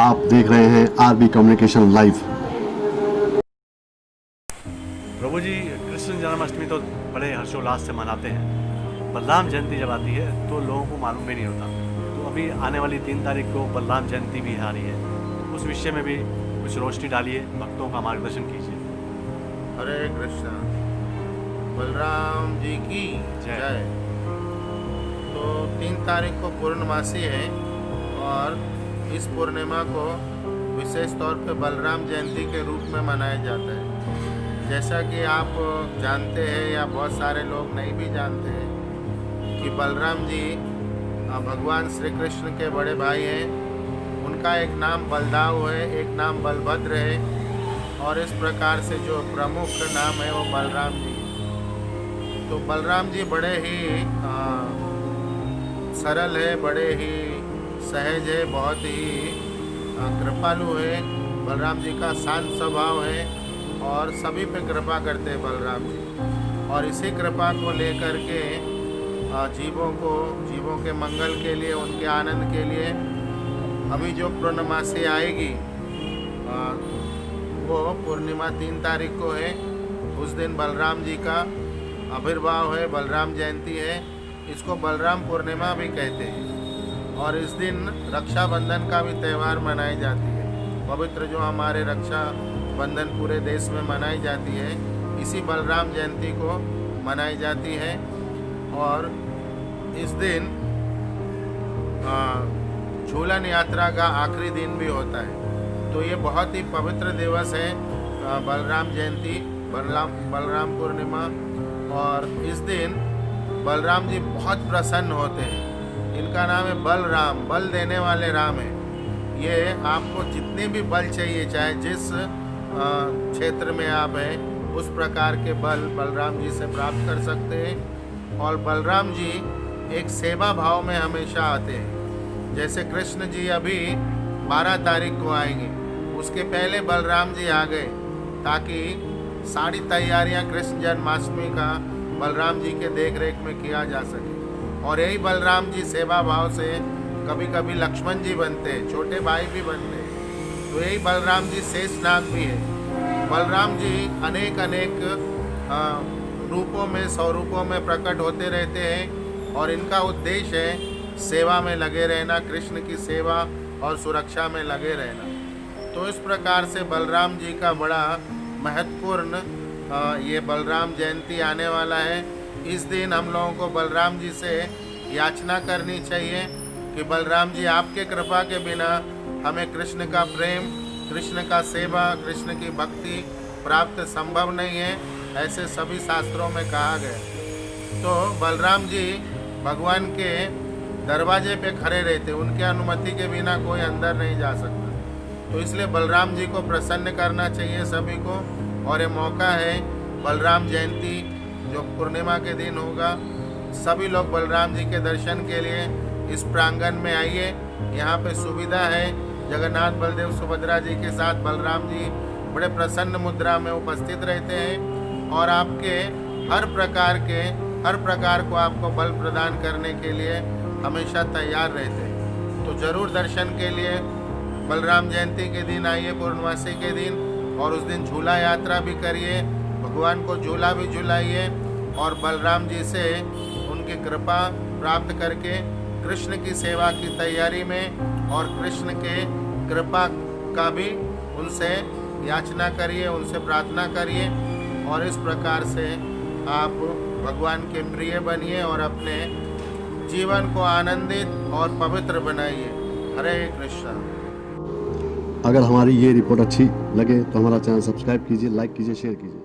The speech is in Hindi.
आप देख रहे हैं आरबी कम्युनिकेशन लाइव। प्रभु जी, कृष्ण जन्माष्टमी तो बड़े हर्षोल्लास से मनाते हैं। बलराम जयंती जब आती है तो लोगों को मालूम भी नहीं होता। तो अभी आने वाली 3 तारीख को बलराम जयंती भी आ रही है, तो उस विषय में भी कुछ रोशनी डालिए, भक्तों का मार्गदर्शन कीजिए। हरे कृष्णा। बलराम जी की जय। तो 3 तारीख को पूर्णमासी है और इस पूर्णिमा को विशेष तौर पे बलराम जयंती के रूप में मनाया जाता है। जैसा कि आप जानते हैं या बहुत सारे लोग नहीं भी जानते हैं कि बलराम जी भगवान श्री कृष्ण के बड़े भाई हैं। उनका एक नाम बलदाव है, एक नाम बलभद्र है और इस प्रकार से जो प्रमुख नाम है वो बलराम जी। तो बलराम जी बड़े ही सरल है, बड़े ही सहज है, बहुत ही कृपालु है। बलराम जी का शांत स्वभाव है और सभी पे कृपा करते हैं बलराम जी। और इसी कृपा को लेकर के जीवों के मंगल के लिए, उनके आनंद के लिए अभी जो पूर्णमासी आएगी वो पूर्णिमा 3 तारीख को है। उस दिन बलराम जी का आविर्भाव है, बलराम जयंती है। इसको बलराम पूर्णिमा भी कहते हैं। और इस दिन रक्षाबंधन का भी त्यौहार मनाई जाती है। पवित्र जो हमारे रक्षाबंधन पूरे देश में मनाई जाती है, इसी बलराम जयंती को मनाई जाती है। और इस दिन झूलन यात्रा का आखिरी दिन भी होता है। तो ये बहुत ही पवित्र दिवस है बलराम जयंती, बलराम पूर्णिमा। और इस दिन बलराम जी बहुत प्रसन्न होते हैं। इनका नाम है बलराम, बल देने वाले राम है। ये आपको जितने भी बल चाहिए, चाहे जिस क्षेत्र में आप हैं, उस प्रकार के बल बलराम जी से प्राप्त कर सकते हैं। और बलराम जी एक सेवा भाव में हमेशा आते हैं। जैसे कृष्ण जी अभी 12 तारीख को आएंगे, उसके पहले बलराम जी आ गए ताकि सारी तैयारियां कृष्ण जन्माष्टमी का बलराम जी के देख रेख में किया जा सके। और यही बलराम जी सेवा भाव से कभी कभी लक्ष्मण जी बनते हैं, छोटे भाई भी बनते हैं। तो यही बलराम जी शेषनाग भी है। बलराम जी अनेक रूपों में, स्वरूपों में प्रकट होते रहते हैं और इनका उद्देश्य है सेवा में लगे रहना, कृष्ण की सेवा और सुरक्षा में लगे रहना। तो इस प्रकार से बलराम जी का बड़ा महत्वपूर्ण ये बलराम जयंती आने वाला है। इस दिन हम लोगों को बलराम जी से याचना करनी चाहिए कि बलराम जी आपके कृपा के बिना हमें कृष्ण का प्रेम, कृष्ण का सेवा, कृष्ण की भक्ति प्राप्त संभव नहीं है, ऐसे सभी शास्त्रों में कहा गया। तो बलराम जी भगवान के दरवाजे पे खड़े रहते, उनके अनुमति के बिना कोई अंदर नहीं जा सकता। तो इसलिए बलराम जी को प्रसन्न करना चाहिए सभी को। और ये मौका है बलराम जयंती जो पूर्णिमा के दिन होगा, सभी लोग बलराम जी के दर्शन के लिए इस प्रांगण में आइए। यहाँ पे सुविधा है, जगन्नाथ बलदेव सुभद्रा जी के साथ बलराम जी बड़े प्रसन्न मुद्रा में उपस्थित रहते हैं और आपके हर प्रकार को आपको बल प्रदान करने के लिए हमेशा तैयार रहते हैं। तो जरूर दर्शन के लिए बलराम जयंती के दिन आइए, पूर्णमासी के दिन, और उस दिन झूला यात्रा भी करिए, भगवान को झूला भी झुलाइए और बलराम जी से उनकी कृपा प्राप्त करके कृष्ण की सेवा की तैयारी में और कृष्ण के कृपा का भी उनसे याचना करिए, उनसे प्रार्थना करिए। और इस प्रकार से आप भगवान के प्रिय बनिए और अपने जीवन को आनंदित और पवित्र बनाइए। हरे कृष्णा। अगर हमारी ये रिपोर्ट अच्छी लगे तो हमारा चैनल सब्सक्राइब कीजिए, लाइक कीजिए, शेयर कीजिए।